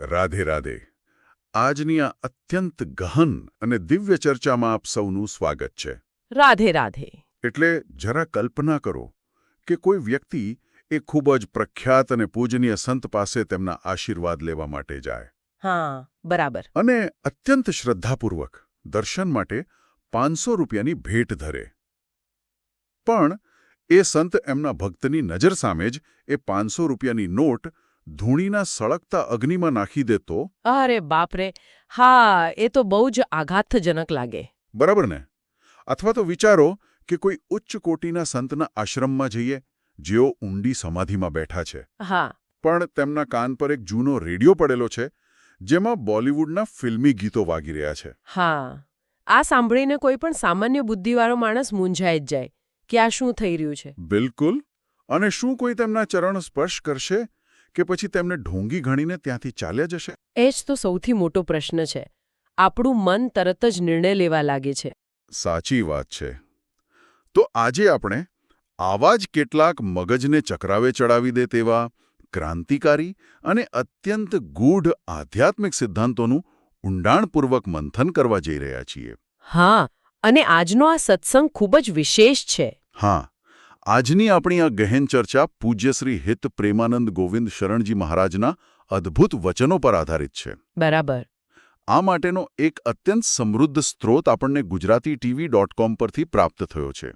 રાધે રાધે. આજની આ અત્યંત ગહન અને દિવ્ય ચર્ચામાં આપ સૌનું સ્વાગત છે. રાધે રાધે. એટલે જરા કલ્પના કરો કે કોઈ વ્યક્તિ એ ખૂબ જ પ્રખ્યાત અને પૂજનીય સંત પાસે તેમના આશીર્વાદ લેવા માટે જાય. હા, બરાબર. અને અત્યંત શ્રદ્ધાપૂર્વક દર્શન માટે 500 રૂપિયાની ભેટ ધરે. પણ એ સંત એમના ભક્તની નજર સામે જ એ 500 રૂપિયાની નોટ ધૂણીના સળગતા અગ્નિમાં નાખી દે તો? અરે બાપરે, હા, એ તો બહુ જ આઘાતજનક લાગે. બરાબર ને? અથવા તો વિચારો કે કોઈ ઉચ્ચ કોટીના સંતના આશ્રમમાં જઈએ, જેઓ ઊંડી સમાધિમાં બેઠા છે. હા. પણ તેમના કાન પર એક જૂનો રેડિયો પડેલો છે, જેમાં બોલિવૂડના ફિલ્મી ગીતો વાગી રહ્યા છે. હા, આ સાંભળીને કોઈ પણ સામાન્ય બુદ્ધિવાળો માણસ મૂંઝાઈ જ જાય કે આ શું થઈ રહ્યું છે. બિલકુલ. અને શું કોઈ તેમના ચરણ સ્પર્શ કરશે કે પછી તેમને ઢોંગી ગણીને ત્યાંથી ચાલ્યા જશે? એ જ તો સૌથી મોટો પ્રશ્ન છે. આપણું મન તરત જ નિર્ણય લેવા લાગે છે. સાચી વાત છે. તો આજે આપણે આવા જ કેટલાક મગજને ચકરાવે ચડાવી દે તેવા ક્રાંતિકારી અને અત્યંત ગૂઢ આધ્યાત્મિક સિદ્ધાંતોનું ઊંડાણપૂર્વક મંથન કરવા જઈ રહ્યા છીએ. હા, અને આજનો આ સત્સંગ ખૂબ જ વિશેષ છે. હા, આજની આપણી આ ગહેન ચર્ચા પૂજ્ય શ્રી હિત પ્રેમાનંદ ગોવિંદ શરણજી મહારાજના અદ્ભુત વચનો પર આધારિત છે. બરાબર. આ માટેનો એક અત્યંત સમૃદ્ધ સ્ત્રોત આપણને ગુજરાતીTV.com પરથી પ્રાપ્ત થયો છે.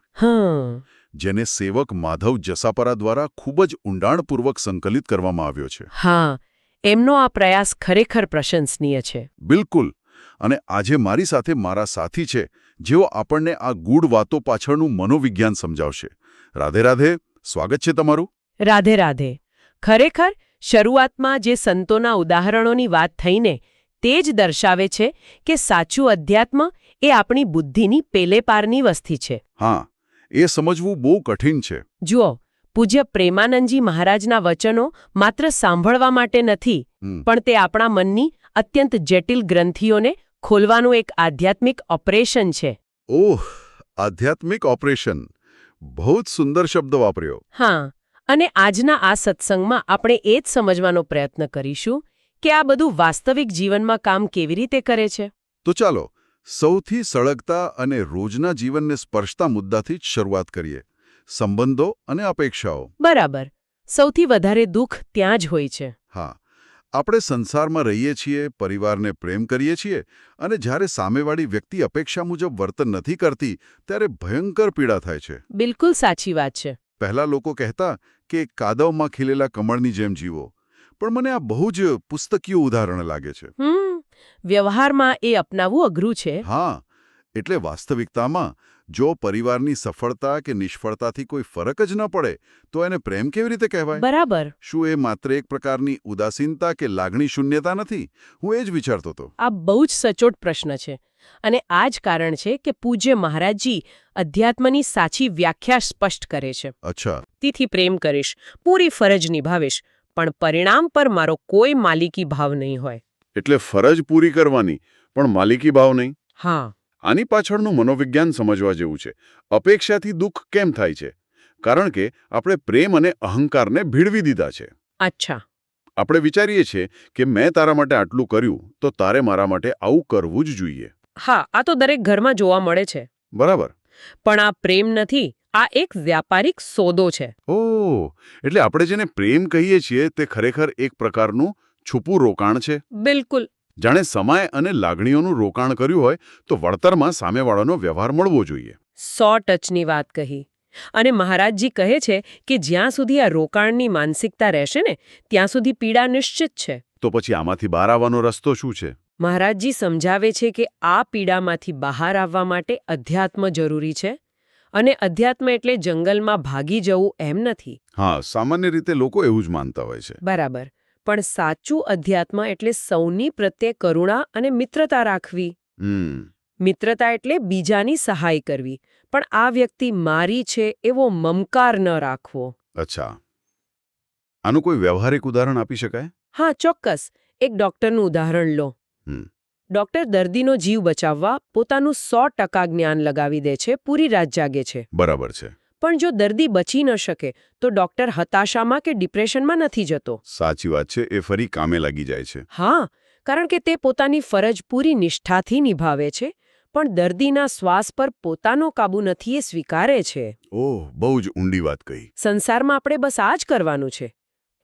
જેને સેવક માધવ જસાપરા દ્વારા ખૂબ જ ઊંડાણપૂર્વક સંકલિત કરવામાં આવ્યો છે. હા, એમનો આ પ્રયાસ ખરેખર પ્રશંસનીય છે. બિલકુલ. અને આજે મારી સાથે મારા સાથી છે, જેઓ આપણને આ ગૂઢ વાતો પાછળનું મનોવિજ્ઞાન સમજાવશે. રાધે રાધે. સ્વાગત છે તમારું. રાધે રાધે. ખરેખર શરૂઆતમાં જે સંતોના ઉદાહરણોની વાત થઈને તે જ દર્શાવે છે કે સાચું અધ્યાત્મ એ આપણી બુદ્ધિની પેલે પારની વસ્તી છે. હા, એ સમજવું બહુ કઠિન છે. જુઓ, પૂજ્ય પ્રેમાનંદજી મહારાજના વચનો માત્ર સાંભળવા માટે નથી, પણ તે આપણા મનની અત્યંત જટિલ ગ્રંથિઓને ખોલવાનું એક આધ્યાત્મિક ઓપરેશન છે. ઓહ, આધ્યાત્મિક ઓપરેશન. બહુ જ સુંદર શબ્દ વાપર્યો. હા, અને આજના આ સત્સંગમાં આપણે એ જ સમજવાનો પ્રયત્ન કરીશું કે આ બધું વાસ્તવિક જીવનમાં કામ કેવી રીતે કરે છે. તો ચાલો સૌથી સળગતા અને રોજના જીવનને સ્પર્શતા મુદ્દાથી જ શરૂઆત કરીએ. સંબંધો અને અપેક્ષાઓ. બરાબર. સૌથી વધારે દુઃખ ત્યાં જ હોય છે. હા, આપણે સંસારમાં રહીએ છીએ, પરિવારને પ્રેમ કરીએ છીએ, અને જ્યારે સામેવાળી વ્યક્તિ અપેક્ષા મુજબ વર્તન નથી કરતી, ત્યારે ભયંકર પીડા થાય છે. બિલકુલ સાચી વાત છે. પહેલા લોકો કહેતા કે કાદવમાં ખીલેલા કમળની જેમ જીવો, પણ મને આ બહુ જ પુસ્તકીય ઉદાહરણ લાગે છે. વ્યવહારમાં એ અપનાવવું અઘરું છે. હા, એટલે વાસ્તવિકતામાં જો પરિવારની સફળતા કે નિષ્ફળતાથી કોઈ ફરક જ ન પડે તો એને પ્રેમ કેવી રીતે કહેવાય? બરાબર. શું એ માત્ર એક પ્રકારની ઉદાસીનતા કે લાગણી શૂન્યતા નથી? હું એ જ વિચારતો હતો. આ બહુ જ સચોટ પ્રશ્ન છે. અને આ જ કારણ છે કે પૂજ્ય મહારાજજી અધ્યાત્મની સાચી વ્યાખ્યા સ્પષ્ટ કરે છે. અચ્છા. તિથી પ્રેમ કરીશ, પૂરી ફરજ નિભાવીશ, પણ પરિણામ પર મારો કોઈ માલિકી ભાવ નહીં હોય. એટલે ફરજ પૂરી કરવાની, પણ માલિકી ભાવ નહીં? હા. આની પાછળનું મનોવિજ્ઞાન સમજવા જેવું છે. અપેક્ષાથી દુઃખ કેમ થાય છે? કારણ કે આપણે પ્રેમ અને અહંકારને ભીડવી દીધા છે. અચ્છા. આપણે વિચારીએ છીએ કે મેં તારા માટે આટલું કર્યું, તો તારે મારા માટે આવું કરવું જ જોઈએ. હા, આ તો દરેક ઘરમાં જોવા મળે છે. બરાબર. પણ આ પ્રેમ નથી, આ એક વ્યાપારિક સોદો છે. ઓહ, એટલે આપણે જેને પ્રેમ કહીએ છીએ તે ખરેખર એક પ્રકારનું છુપું રોકાણ છે. બિલકુલ. જાણે સમય અને લાગણીઓનું રોકાણ કર્યું હોય તો વળતરમાં સામેવાળાનો વ્યવહાર મળવો જોઈએ. 100% વાત કહી. અને મહારાજજી કહે છે કે જ્યાં સુધી આ રોકાણની માનસિકતા રહેશે ને, ત્યાં સુધી પીડા નિશ્ચિત છે. તો પછી આમાંથી બહાર આવવાનો રસ્તો શું છે? મહારાજજી સમજાવે છે કે આ પીડામાંથી બહાર આવવા માટે અધ્યાત્મ જરૂરી છે. અને અધ્યાત્મ એટલે જંગલમાં ભાગી જવું એમ નથી. હા, સામાન્ય રીતે લોકો એવું જ માનતા હોય છે. બરાબર. પણ સાચું અધ્યાત્મ એટલે સૌની પ્રત્યે કરુણા અને મિત્રતા રાખવી. મિત્રતા એટલે બીજાની સહાય કરવી, પણ આ વ્યક્તિ મારી છે એવો મમકાર ન રાખવો. અચ્છા. આનું કોઈ વ્યવહારિક ઉદાહરણ આપી શકાય? હા, ચોક્કસ. એક ડોક્ટરનું ઉદાહરણ લો. ડોક્ટર દર્દીનો જીવ બચાવવા પોતાનું 100% જ્ઞાન લગાવી દે છે, પૂરી રાત જાગે છે. બરાબર છે. પણ જો દર્દી બચી ન શકે તો ડોક્ટર હતાશામાં કે ડિપ્રેશનમાં નથી જતો. સાચી વાત છે, એ ફરી કામે લાગી જાય છે. હા, કારણ કે તે પોતાની ફરજ પૂરી નિષ્ઠાથી નિભાવે છે, પણ દર્દીના શ્વાસ પર પોતાનો કાબુ નથી એ સ્વીકારે છે. ઓહ, બહુ જ ઊંડી વાત કહી. સંસારમાં આપણે બસ આ જ કરવાનું છે.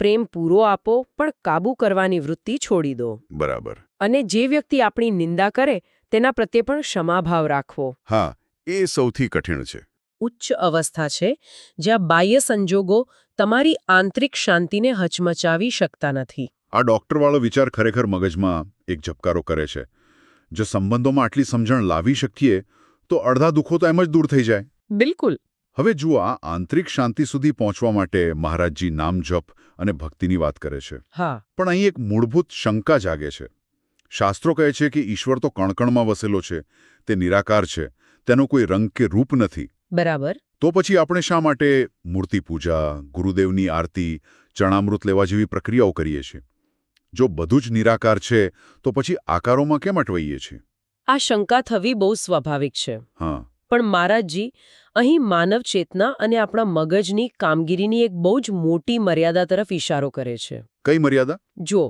પ્રેમ પૂરો આપો પણ કાબુ કરવાની વૃત્તિ છોડી દો. બરાબર. અને જે વ્યક્તિ આપણી નિંદા કરે તેના પ્રત્યે પણ ક્ષમાભાવ રાખવો. હા, એ સૌથી કઠિન છે. ઉચ્ચ અવસ્થા છે જ્યાં બાહ્ય સંજોગો તમારી આંતરિક શાંતિને હચમચાવી શકતા નથી. આ ડોક્ટરવાળો વિચાર ખરેખર મગજમાં એક ઝબકારો કરે છે. જો સંબંધોમાં આટલી સમજણ લાવી શકીએ તો અડધા દુઃખો તો એમ જ દૂર થઈ જાય. બિલકુલ. હવે જુઓ, આ આંતરિક શાંતિ સુધી પહોંચવા માટે મહારાજજી નામ જપ અને ભક્તિની વાત કરે છે. હા. પણ અહીં એક મૂળભૂત શંકા જાગે છે. શાસ્ત્રો કહે છે કે ઈશ્વર તો કણકણમાં વસેલો છે, તે નિરાકાર છે, તેનો કોઈ રંગ કે રૂપ નથી. બરાબર. તો પછી આપણે શા માટે મૂર્તિ પૂજા, ગુરુદેવની આરતી, ચરણામૃત લેવા જેવી પ્રક્રિયાઓ કરીએ છીએ? જો બધું જ નિરાકાર છે તો પછી આકારોમાં કેમ અટવાઈએ છીએ? આ શંકા થવી બહુ સ્વાભાવિક છે. હા. પણ મહારાજજી અહીં માનવ ચેતના અને આપણા મગજની કામગીરીની એક બહુ જ મોટી મર્યાદા તરફ ઇશારો કરે છે. કઈ મર્યાદા? જો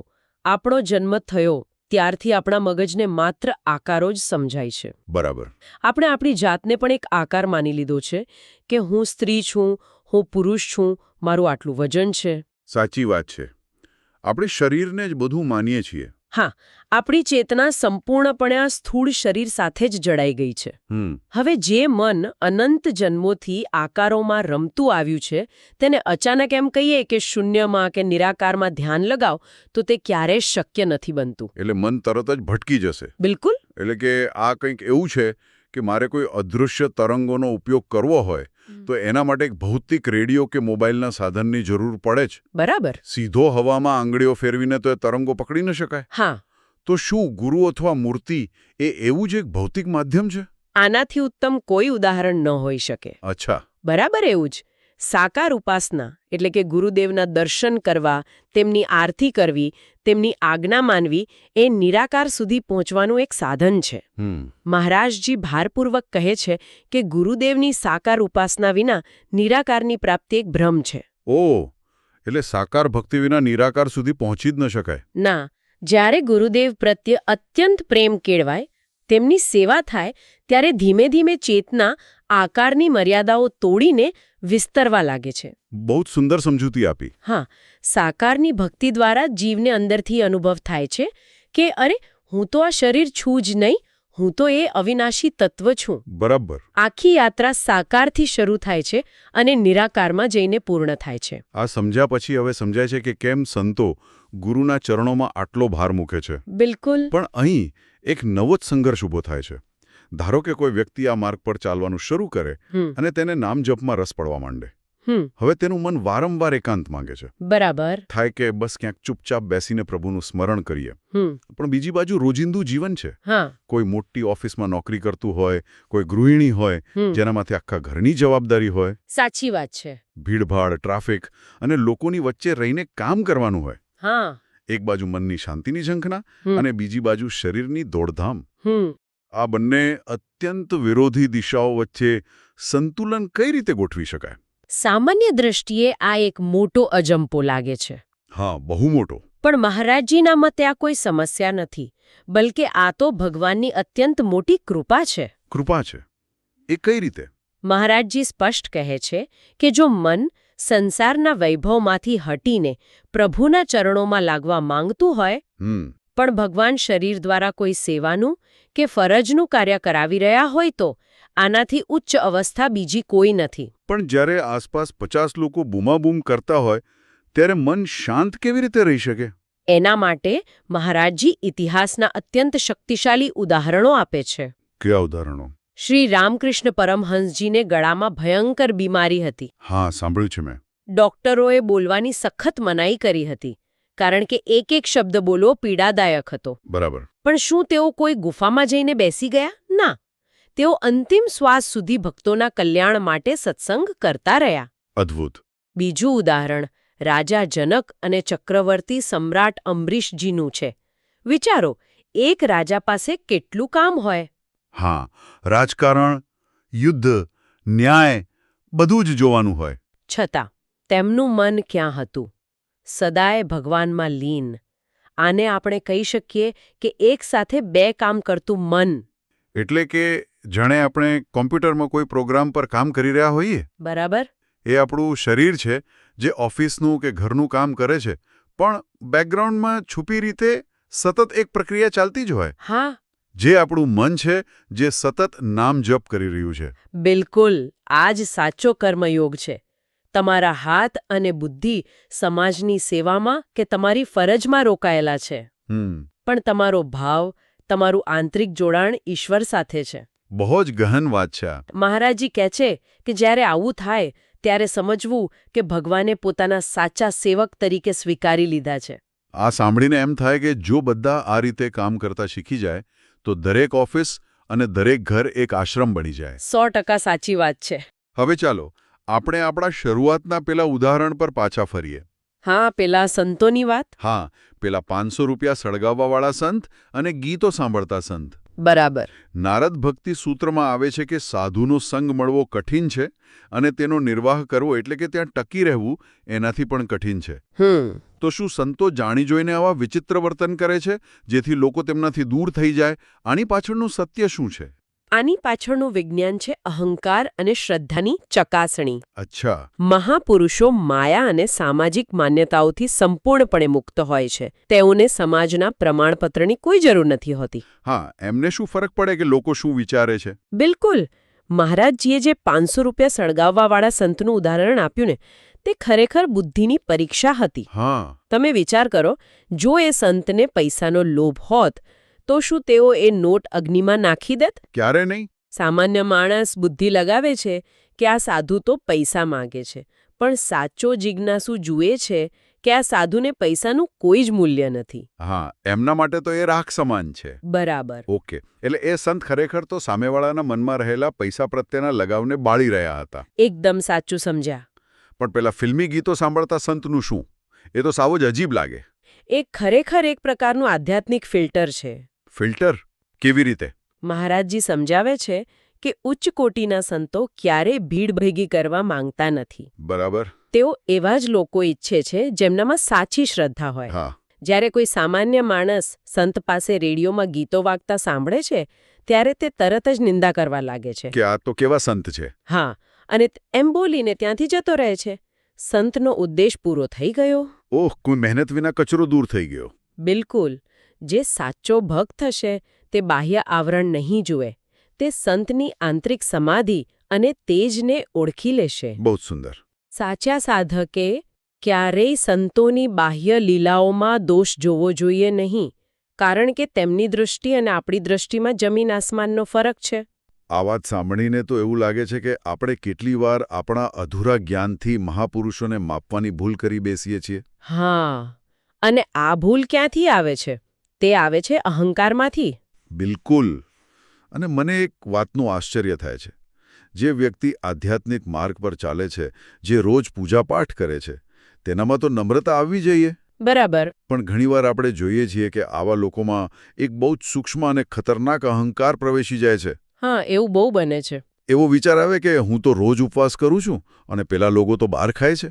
આપણો જન્મ થયો ત્યારથી આપણા મગજને માત્ર આકારો જ સમજાય છે. બરાબર. આપણે આપણી જાતને પણ એક આકાર માની લીધો છે કે હું સ્ત્રી છું, હું પુરુષ છું, મારું આટલું વજન છે. સાચી વાત છે. આપણે શરીરને જ બધું માનીએ છીએ. હા, આપણી ચેતના સંપૂર્ણપણે આ સ્થૂળ શરીર સાથે જ જડાઈ ગઈ છે. હવે જે મન અનંત જન્મોથી આકારોમાં રમતું આવ્યું છે તેને અચાનક એમ કહીએ કે શૂન્યમાં કે નિરાકારમાં ધ્યાન લગાવ તો તે ક્યારેય શક્ય નથી બનતું. એટલે મન તરત જ ભટકી જશે. બિલકુલ. એટલે કે આ કંઈક એવું છે કે મારે કોઈ અદૃશ્ય તરંગોનો ઉપયોગ કરવો હોય તો એના માટે એક ભૌતિક રેડિયો કે મોબાઈલના સાધનની જરૂર પડે જ. બરાબર. સીધો હવામાં આંગળીઓ ફેરવીને તો એ તરંગો પકડી ન શકાય. હા. તો શું ગુરુ અથવા મૂર્તિ એ એવું જ એક ભૌતિક માધ્યમ છે? આનાથી ઉત્તમ કોઈ ઉદાહરણ ન હોઈ શકે. અચ્છા. બરાબર એવું જ. સાકાર ઉપાસના એટલે કે ગુરુદેવના દર્શન કરવા, તેમની આરતી કરવી, તેમની આજ્ઞા માનવી એ નિરાકાર સુધી પહોંચવાનું એક સાધન છે. મહારાજજી ભારપૂર્વક કહે છે કે ગુરુદેવની સાકાર ઉપાસના વિના નિરાકારની પ્રાપ્તિ એક ભ્રમ છે. ઓહ, એટલે સાકાર ભક્તિ વિના નિરાકાર સુધી પહોંચી જ ન શકાય. ના, જ્યારે ગુરુદેવ પ્રત્યે અત્યંત પ્રેમ કેળવાય, તેમની સેવા થાય ત્યારે ધીમે ધીમે ચેતના આકારની મર્યાદાઓ તોડીને વિસ્તરવા લાગે છે. બહુ જ સુંદર સમજૂતી આપી. હા, સાકારની ભક્તિ દ્વારા જીવને અંદરથી અનુભવ થાય છે કે અરે હું તો આ શરીર છું જ નહીં, હું તો એ અવિનાશી તત્વ છું. બરાબર. આખી યાત્રા સાકારથી શરૂ થાય છે અને નિરાકારમાં જઈને પૂર્ણ થાય છે. આ સમજ્યા પછી હવે સમજાય છે કે કેમ સંતો ગુરુના ચરણોમાં આટલો ભાર મૂકે છે. બિલકુલ. પણ અહીં એક નવો જ સંઘર્ષ ઊભો થાય છે. ધારો કે કોઈ વ્યક્તિ આ માર્ગ પર ચાલવાનું શરૂ કરે અને તેને નામ જપમાં રસ પડવા માંડે. હવે તેનું મન વારંવાર એકાંત માંગે છે. બરાબર. થાય કે બસ ક્યાંક ચૂપચાપ બેસીને પ્રભુનું સ્મરણ કરીએ. પણ બીજી બાજુ રોજિંદુ જીવન છે. કોઈ મોટી ઓફિસમાં નોકરી કરતું હોય, કોઈ ગૃહિણી હોય જેનામાંથી આખા ઘરની જવાબદારી હોય. સાચી વાત છે. ભીડભાડ, ટ્રાફિક અને લોકોની વચ્ચે રહીને કામ કરવાનું હોય. હા. એક બાજુ મનની શાંતિની ઝંખના અને બીજી બાજુ શરીરની દોડધામ. આ બંને અત્યંત વિરોધી દિશાઓ વચ્ચે સંતુલન કઈ રીતે ગોઠવી શકાય? સામાન્ય દ્રષ્ટિએ આ એક મોટો અજંપો લાગે છે. હા, બહુ મોટો. પણ મહારાજજીના મતે આ કોઈ સમસ્યા નથી, બલકે આ તો ભગવાનની અત્યંત મોટી કૃપા છે. કૃપા છે? એ કઈ રીતે? મહારાજજી સ્પષ્ટ કહે છે કે જો મન સંસારના વૈભવમાંથી હટીને પ્રભુના ચરણોમાં લાગવા માંગતું હોય, પણ ભગવાન શરીર દ્વારા કોઈ સેવાનું કે ફરજનું કાર્ય કરાવી રહ્યા હોય તો આનાથી ઉચ્ચ અવસ્થા બીજી કોઈ નથી. પણ જ્યારે આસપાસ 50 લોકો બૂમાબૂમ કરતા હોય ત્યારે મન શાંત કેવી રીતે રહી શકે? એના માટે મહારાજજી ઇતિહાસના અત્યંત શક્તિશાળી ઉદાહરણો આપે છે. કયા ઉદાહરણો? શ્રી રામકૃષ્ણ પરમહંસજીને ગળામાં ભયંકર બીમારી હતી. હા, સાંભળ્યું છે મેં. ડોક્ટરોએ બોલવાની સખત મનાઈ કરી હતી કારણ કે એક એક શબ્દ બોલવો પીડાદાયક હતો. બરાબર. પણ શું તેઓ કોઈ ગુફામાં જઈને બેસી ગયા? ના. તેઓ અંતિમ શ્વાસ સુધી ભક્તોના કલ્યાણ માટે સત્સંગ કરતા રહ્યા. અદ્ભુત. બીજું ઉદાહરણ રાજા જનક અને ચક્રવર્તી સમ્રાટ અંબરીશજીનું છે. વિચારો, એક રાજા પાસે કેટલું કામ હોય. હા, રાજકારણ, યુદ્ધ, ન્યાય, બધું જ જોવાનું હોય. છતાં તેમનું મન ક્યાં હતું? સદાય ભગવાનમાં લીન. આને આપણે કહી શકીએ કે એક સાથે બે કામ કરતું મન. એટલે કે જાણે આપણે કોમ્પ્યુટરમાં કોઈ પ્રોગ્રામ પર કામ કરી રહ્યા હોઈએ. બરાબર? એ આપણું શરીર છે જે ઓફિસનું કે ઘરનું કામ કરે છે, પણ બેકગ્રાઉન્ડમાં છુપી રીતે સતત એક પ્રક્રિયા ચાલતી જ હોય. હા, જે આપણું મન છે જે સતત નામ જપ કરી રહ્યું છે. બિલકુલ. આ જ સાચો કર્મયોગ છે. તમારા હાથ અને બુદ્ધિ સમાજની સેવામાં કે તમારી ફરજમાં રોકાયેલા છે. પણ તમારો ભાવ, તમારું આંતરિક જોડાણ ઈશ્વર સાથે છે. બહુ જ ગહન વાત છે આ. મહારાજજી કહે છે કે જ્યારે આવું થાય ત્યારે સમજવું કે ભગવાને પોતાના સાચા સેવક તરીકે સ્વીકારી લીધા છે. આ સાંભળીને એમ થાય કે જો બધા આ રીતે કામ કરતા શીખી જાય તો દરેક ઓફિસ અને દરેક ઘર એક આશ્રમ બની જાય. 100% સાચી વાત છે. હવે ચાલો આપણે આપણા શરૂઆતના પેલા ઉદાહરણ પર પાછા ફરીએ. હા, પેલા સંતોની વાત. હા, પેલા 500 રૂપિયા સળગાવવાવાળા સંત અને ગીતો સાંભળતા સંત. બરાબર. નારદ ભક્તિ સૂત્રમાં આવે છે કે સાધુનો સંગ મળવો કઠિન છે અને તેનો નિર્વાહ કરવો એટલે કે ત્યાં ટકી રહેવું એનાથી પણ કઠિન છે. તો શું સંતો જાણી જોઈને આવા વિચિત્ર વર્તન કરે છે જેથી લોકો તેમનાથી દૂર થઈ જાય? આની પાછળનું સત્ય શું છે? આની પાછળનું વિજ્ઞાન છે અહંકાર અને શ્રદ્ધાની ચકાસણી. અચ્છા. મહાપુરુષો માયા અને સામાજિક માન્યતાઓથી સંપૂર્ણપણે મુક્ત હોય છે. તેઓને સમાજના પ્રમાણપત્રની કોઈ જરૂર નથી હોતી. હા, એમને શું ફરક પડે કે લોકો શું વિચારે છે? બિલકુલ. મહારાજજીએ જે 500 રૂપિયા સળગાવવાવાળા સંતનું ઉદાહરણ આપ્યું ને, તે ખરેખર બુદ્ધિની પરીક્ષા હતી. હા. તમે વિચાર કરો, જો એ સંતને પૈસાનો લોભ હોત તો શું તેઓ એ નોટ અગ્નિમાં નાખી દેત? ક્યારે નહીં. સામાન્ય માણસ બુદ્ધિ લગાવે છે કે આ સાધુ તો પૈસા માંગે છે, પણ સાચો જિજ્ઞાસુ જુએ છે કે આ સાધુને પૈસાનું કોઈ જ મૂલ્ય નથી. હા, એમના માટે તો એ રાખ સમાન છે. બરાબર. ઓકે, એટલે એ સંત ખરેખર તો સામેવાળાના મનમાં રહેલા પૈસા પ્રત્યેના લગાવને બાળી રહ્યા હતા. એકદમ સાચું સમજ્યા. પણ પેલા ફિલ્મી ગીતો સાંભળતા સંતનું શું? એ તો સાવ જ અજીબ લાગે. એ ખરેખર એક પ્રકારનું આધ્યાત્મિક ફિલ્ટર છે. ફિલ્ટર? કેવી રીતે? મહારાજજી સમજાવે છે કે ઉચ્ચ કોટીના સંતો ક્યારેય ભીડ ભેગી કરવા માંગતા નથી. બરાબર. તેઓ એવા જ લોકો ઈચ્છે છે જેમનામાં સાચી શ્રદ્ધા હોય. હા. જ્યારે કોઈ સામાન્ય માણસ સંત પાસે રેડિયોમાં ગીતો વાગતા સાંભળે છે ત્યારે તે તરત જ નિંદા કરવા લાગે છે કે આ તો કેવા સંત છે. હા, અને એમ બોલીને ત્યાંથી જતો રહે છે. સંતનો ઉદ્દેશ પૂરો થઈ ગયો. ઓહ, કોઈ મહેનત વિના કચરો દૂર થઈ ગયો. બિલકુલ. જે સાચો ભક્ત હશે તે બાહ્ય આવરણ નહીં જુએ. તે સંતની આંતરિક સમાધિ અને તેજને ઓળખી લેશે. બહુ સુંદર. સાચા સાધકે ક્યારેય સંતોની બાહ્ય લીલાઓમાં દોષ જોવો જોઈએ નહીં, કારણ કે તેમની દૃષ્ટિ અને આપણી દૃષ્ટિમાં જમીન આસમાનનો ફરક છે. આ વાત સાંભળીને તો એવું લાગે છે કે આપણે કેટલી વાર આપણા અધૂરા જ્ઞાનથી મહાપુરુષોને માપવાની ભૂલ કરી બેસીએ છીએ. હા, અને આ ભૂલ ક્યાંથી આવે છે? તે આવે છે અહંકારમાંથી. બિલકુલ. અને મને એક વાતનું આશ્ચર્ય થાય છે. જે વ્યક્તિ આધ્યાત્મિક માર્ગ પર ચાલે છે, જે રોજ પૂજાપાઠ કરે છે, તેનામાં તો નમ્રતા આવવી જોઈએ. બરાબર. પણ ઘણીવાર આપણે જોઈએ છીએ કે આવા લોકોમાં એક બહુ જ સૂક્ષ્મ અને ખતરનાક અહંકાર પ્રવેશી જાય છે. હા, એવું બહુ બને છે. એવો વિચાર આવે કે હું તો રોજ ઉપવાસ કરું છું અને પેલા લોકો તો બહાર ખાય છે.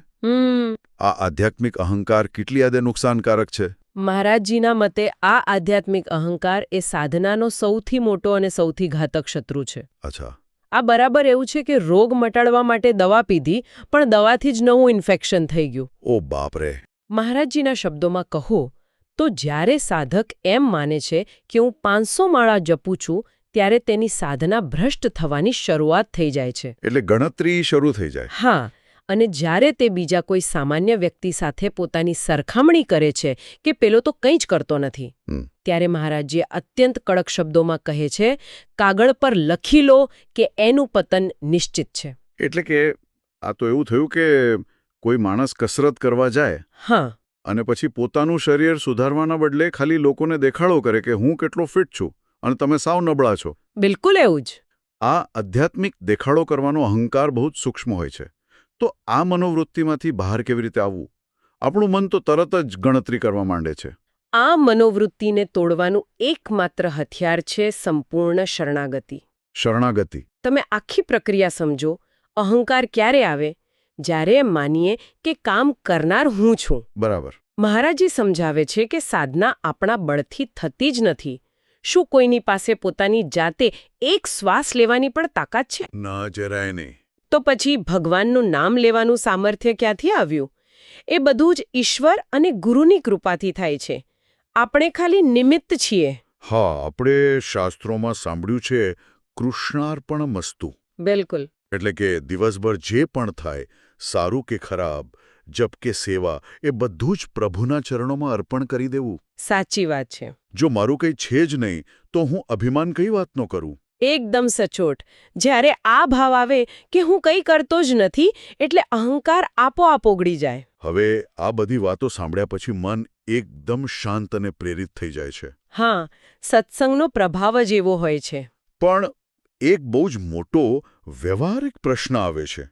આ આધ્યાત્મિક અહંકાર કેટલી હદે નુકસાનકારક છે? મહારાજજીના મતે આ આધ્યાત્મિક અહંકાર એ સાધનાનો સૌથી મોટો અને સૌથી ઘાતક શત્રુ છે. અચ્છા. આ બરાબર એવું છે કે રોગ મટાડવા માટે દવા પીધી, પણ દવાથી જ નવું ઇન્ફેક્શન થઈ ગયું. ઓ બાપ રે. મહારાજજીના શબ્દોમાં કહો તો જ્યારે સાધક એમ માને છે કે હું 500 માળા જપું છું, ત્યારે તેની સાધના ભ્રષ્ટ થવાની શરૂઆત થઈ જાય છે. એટલે ગણતરી શરૂ થઈ જાય. હા, અને જ્યારે તે બીજા કોઈ સામાન્ય વ્યક્તિ સાથે પોતાની સરખામણી કરે છે કે પેલો તો કંઈ જ કરતો નથી, ત્યારે મહારાજજી અત્યંત કડક શબ્દોમાં કહે છે, કાગળ પર લખી લો કે એનું પતન નિશ્ચિત છે. એટલે કે આ તો એવું થયું કે કોઈ માણસ કસરત કરવા જાય. હા. અને પછી પોતાનું શરીર સુધારવાના બદલે ખાલી લોકોને દેખાડો કરે કે હું કેટલો ફિટ છું અને તમે સાવ નબળા છો. બિલકુલ એવું જ. આ આધ્યાત્મિક દેખાડો કરવાનો અહંકાર બહુ જ સૂક્ષ્મ હોય છે. તો આ મનોવૃત્તિમાંથી બહાર કેવી રીતે આવવું? આપણું મન તો તરત જ ગણતરી કરવા માંડે છે. આ મનોવૃત્તિને તોડવાનું એકમાત્ર હથિયાર છે સંપૂર્ણ શરણાગતિ. શરણાગતિ. તમે આખી પ્રક્રિયા સમજો. અહંકાર ક્યારે આવે? જ્યારે એમ માનીએ કે કામ કરનાર હું છું. બરાબર. મહારાજજી સમજાવે છે કે સાધના આપણા બળથી થતી જ નથી. શું કોઈની પાસે પોતાની જાતે એક શ્વાસ લેવાની પણ તાકાત છે? ન જરાય નહીં. તો પછી ભગવાનનું નામ લેવાનું સામર્થ્ય ક્યાંથી આવ્યું? એ બધું જ ઈશ્વર અને ગુરુની કૃપાથી થાય છે. આપણે ખાલી નિમિત્ત છીએ. હા, આપણે શાસ્ત્રોમાં સાંભળ્યું છે કૃષ્ણાર્પણમસ્તુ. બિલકુલ. એટલે કે દિવસભર જે પણ થાય, સારું કે ખરાબ, જપ કે સેવા, એ બધું જ પ્રભુના ચરણોમાં અર્પણ કરી દેવું. સાચી વાત છે. જો મારું કંઈ છે જ નહીં, તો હું અભિમાન કઈ વાતનો કરું? એકદમ સચોટ. જ્યારે આ ભાવ આવે કે હું કંઈ કરતો જ નથી, એટલે અહંકાર આપોઆપ ઓગળી જાય. હવે આ બધી વાતો સાંભળ્યા પછી મન એકદમ શાંત અને પ્રેરિત થઈ જાય છે. હા, સત્સંગનો પ્રભાવ જ એવો હોય છે. પણ એક બહુ જ મોટો વ્યવહારિક પ્રશ્ન આવે છે.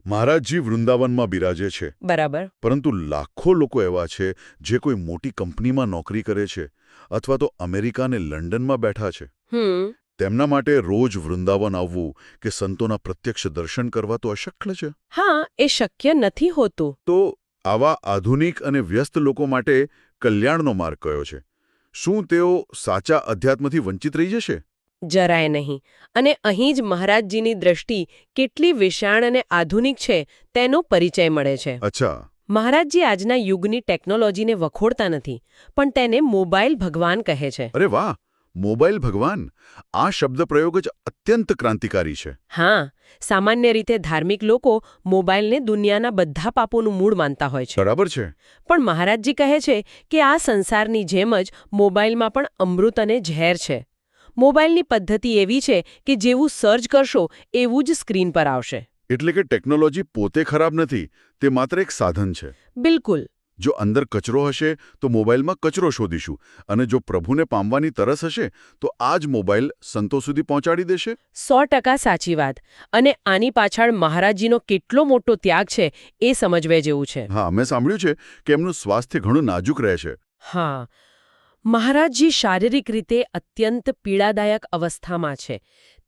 મહારાજજી વૃંદાવનમાં બિરાજે છે. બરાબર. પરંતુ લાખો લોકો એવા છે જે કોઈ મોટી કંપનીમાં નોકરી કરે છે અથવા તો અમેરિકા અને લંડનમાં બેઠા છે. તેમના માટે રોજ વૃંદાવન આવવું કે સંતોના પ્રત્યક્ષ દર્શન કરવા તો અશક્ય છે. હા, એ શક્ય નથી હોતું. તો આવા આધુનિક અને વ્યસ્ત લોકો માટે કલ્યાણનો માર્ગ કયો છે? શું તેઓ સાચા અધ્યાત્મથી વંચિત રહી જશે? જરાય નહીં. અને અહીં જ મહારાજજીની દ્રષ્ટિ કેટલી વિશાળ અને આધુનિક છે તેનો પરિચય મળે છે. અચ્છા. મહારાજજી આજના યુગની ટેકનોલોજીને વખોડતા નથી, પણ તેને મોબાઈલ ભગવાન કહે છે. અરે વાહ! મોબાઈલ ભગવાન, આ શબ્દ પ્રયોગ જ અત્યંત ક્રાંતિકારી છે. હા, સામાન્ય રીતે ધાર્મિક લોકો મોબાઈલને દુનિયાના બધા પાપોનું મૂળ માનતા હોય છે. બરાબર છે. પણ મહારાજજી કહે છે કે આ સંસારની જેમ જ મોબાઈલમાં પણ અમૃત અને ઝેર છે. મોબાઈલની પદ્ધતિ એવી છે કે જેવું સર્ચ કરશો એવું જ સ્ક્રીન પર આવશે. એટલે કે ટેકનોલોજી પોતે ખરાબ નથી, તે માત્ર એક સાધન છે. બિલકુલ. જો અંદર કચરો હશે તો મોબાઈલમાં કચરો શોધીશું, અને જો પ્રભુને પામવાની તરસ હશે તો આ જ મોબાઈલ સંતો સુધી પહોંચાડી દેશે. 100% સાચી વાત. અને આની પાછળ મહારાજજીનો કેટલો મોટો ત્યાગ છે એ સમજવે જેવું છે. હા, મેં સાંભળ્યું છે કે એમનું સ્વાસ્થ્ય ઘણું નાજુક રહે છે. હા, મહારાજજી શારીરિક રીતે અત્યંત પીડાદાયક અવસ્થામાં છે.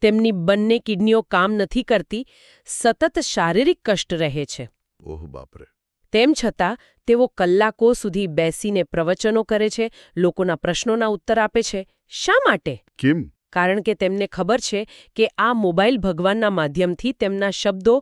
તેમની બંને કિડનીઓ કામ નથી કરતી, સતત શારીરિક કષ્ટ રહે છે. ઓહ બાપરે. તેમ છતાં તેઓ કલાકો સુધી બેસીને પ્રવચનો કરે છે, લોકોના પ્રશ્નોના ઉત્તર આપે છે. શા માટે? કેમ? કારણ કે તેમને ખબર છે કે આ મોબાઈલ ભગવાનના માધ્યમથી તેમના શબ્દો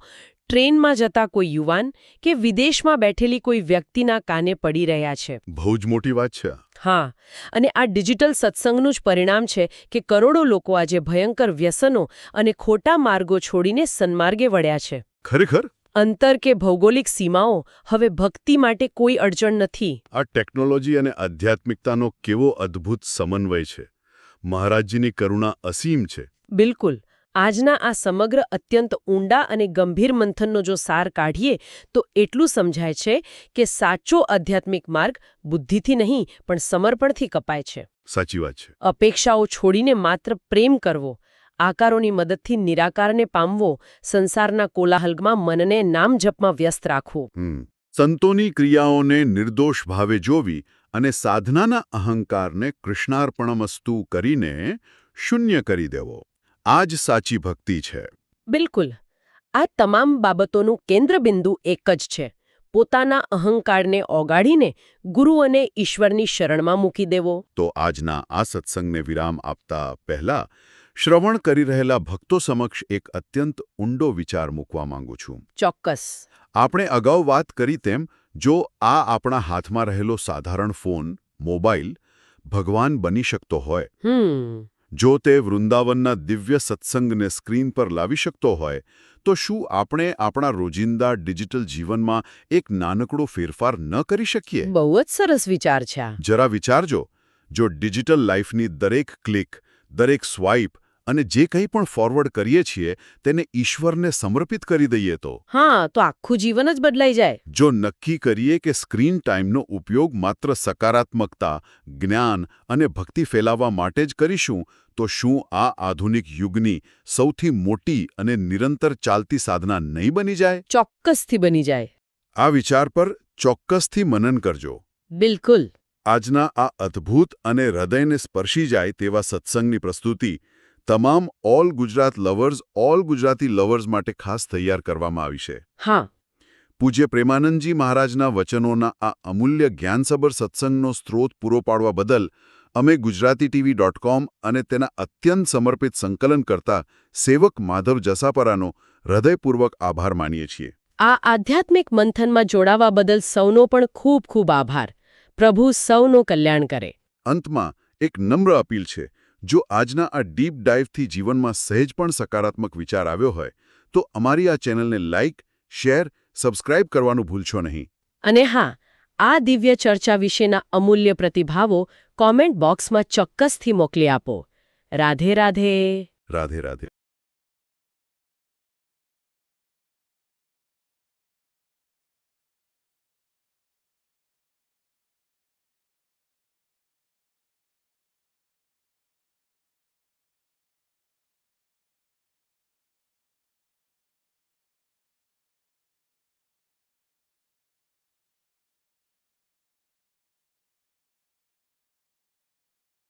ટ્રેનમાં જતા કોઈ યુવાન કે વિદેશમાં બેઠેલી કોઈ વ્યક્તિના કાને પડી રહ્યા છે. બહુ જ મોટી વાત છે. હા, અને આ ડિજિટલ સત્સંગનું જ પરિણામ છે કે કરોડો લોકો આજે ભયંકર વ્યસનો અને ખોટા માર્ગો છોડીને સન્માર્ગે વળ્યા છે. ખરેખર? અંતર કે ભૌગોલિક સીમાઓ હવે ભક્તિ માટે કોઈ અડચણ નથી. આ ટેકનોલોજી અને આધ્યાત્મિકતાનો કેવો અદ્ભુત સમન્વય છે. મહારાજજીની કરુણા અસીમ છે. બિલકુલ. આજના આ સમગ્ર અત્યંત ઊંડા અને ગંભીર મંથનનો જો સાર કાઢીએ તો એટલું સમજાય છે કે સાચો આધ્યાત્મિક માર્ગ બુદ્ધિથી નહીં પણ સમર્પણથી કપાય છે. સાચી વાત છે. અપેક્ષાઓ છોડીને માત્ર પ્રેમ કરવો, આકારોની મદદથી નિરાકારને પામવો, સંસારના કોલાહલમાં મનને નામ જપમાં વ્યસ્ત રાખવું. સંતોની ક્રિયાઓને નિર્દોષ ભાવે જોવી અને સાધનાના અહંકારને કૃષ્ણાર્પણમસ્તુ કરીને શૂન્ય કરી દેવો, આ જ સાચી ભક્તિ છે. બિલકુલ. આ તમામ બાબતોનું કેન્દ્રબિંદુ એક જ છે. પોતાના અહંકારને ઓગાળીને ગુરુ અને ઈશ્વરની શરણમાં મૂકી દેવો. તો આજના આ સત્સંગને વિરામ આપતા પહેલા શ્રવણ કરી રહેલા ભક્તો સમક્ષ એક અત્યંત ઊંડો વિચાર મૂકવા માંગુ છું. ચોક્કસ. આપણે અગાઉ વાત કરી તેમ જો આ આપણા હાથમાં રહેલો સાધારણ ફોન, મોબાઈલ, ભગવાન બની શકતો હોય, જો તે વૃંદાવનના દિવ્ય સત્સંગને સ્ક્રીન પર લાવી શકતો હોય, તો શું આપણે આપણા રોજિંદા ડિજિટલ જીવનમાં એક નાનકડો ફેરફાર ન કરી શકીએ? બહુ જ સરસ વિચાર છે આ. જરા વિચારજો, જો ડિજિટલ લાઈફની દરેક ક્લિક, દરેક સ્વાઇપ અને જે કંઈ પણ ફોરવર્ડ કરીએ છીએ તેને ઈશ્વરને સમર્પિત કરી દઈએ તો. હા, તો આખું જીવન જ બદલાઈ જાય. જો નક્કી કરીએ કે સ્ક્રીન ટાઈમનો ઉપયોગ માત્ર સકારાત્મકતા, જ્ઞાન અને ભક્તિ ફેલાવવા માટે જ કરીશું, તો શું આ આધુનિક યુગની સૌથી મોટી અને નિરંતર ચાલતી સાધના નહીં બની જાય? ચોક્કસથી બની જાય. આ વિચાર પર ચોક્કસથી મનન કરજો. બિલકુલ. આજના આ અદ્ભુત અને હૃદયને સ્પર્શી જાય તેવા સત્સંગની પ્રસ્તુતિ તમામ all Gujarat lovers all Gujarati lovers માટે ખાસ તૈયાર કરવામાં આવી છે. હા, પૂજ્ય પ્રેમાનંદજી મહારાજના વચનોના આ અમૂલ્ય જ્ઞાનસભર સત્સંગનો સ્ત્રોત પૂરો પાડવા બદલ અમે ગુજરાતીTV.com અને તેના અત્યંત સમર્પિત સંકલન કરતા સેવક માધવ જસાપરાનો હૃદયપૂર્વક આભાર માનીએ છીએ. આ આધ્યાત્મિક મંથનમાં જોડાવા બદલ સૌનો પણ ખૂબ ખૂબ આભાર. પ્રભુ સૌનું કલ્યાણ કરે. અંતમાં એક નમ્ર અપીલ છે. જો આજના આ ડીપ ડાઇવથી જીવનમાં સહેજ પણ સકારાત્મક વિચાર આવ્યો હોય તો અમારી આ ચેનલને લાઇક, શેર, સબસ્ક્રાઇબ કરવાનું ભૂલશો નહીં. અને હા, આ દિવ્ય ચર્ચા વિશેના અમૂલ્ય પ્રતિભાવો કોમેન્ટ બોક્સમાં ચોક્કસથી મોકલી આપો. રાધે રાધે. રાધે રાધે.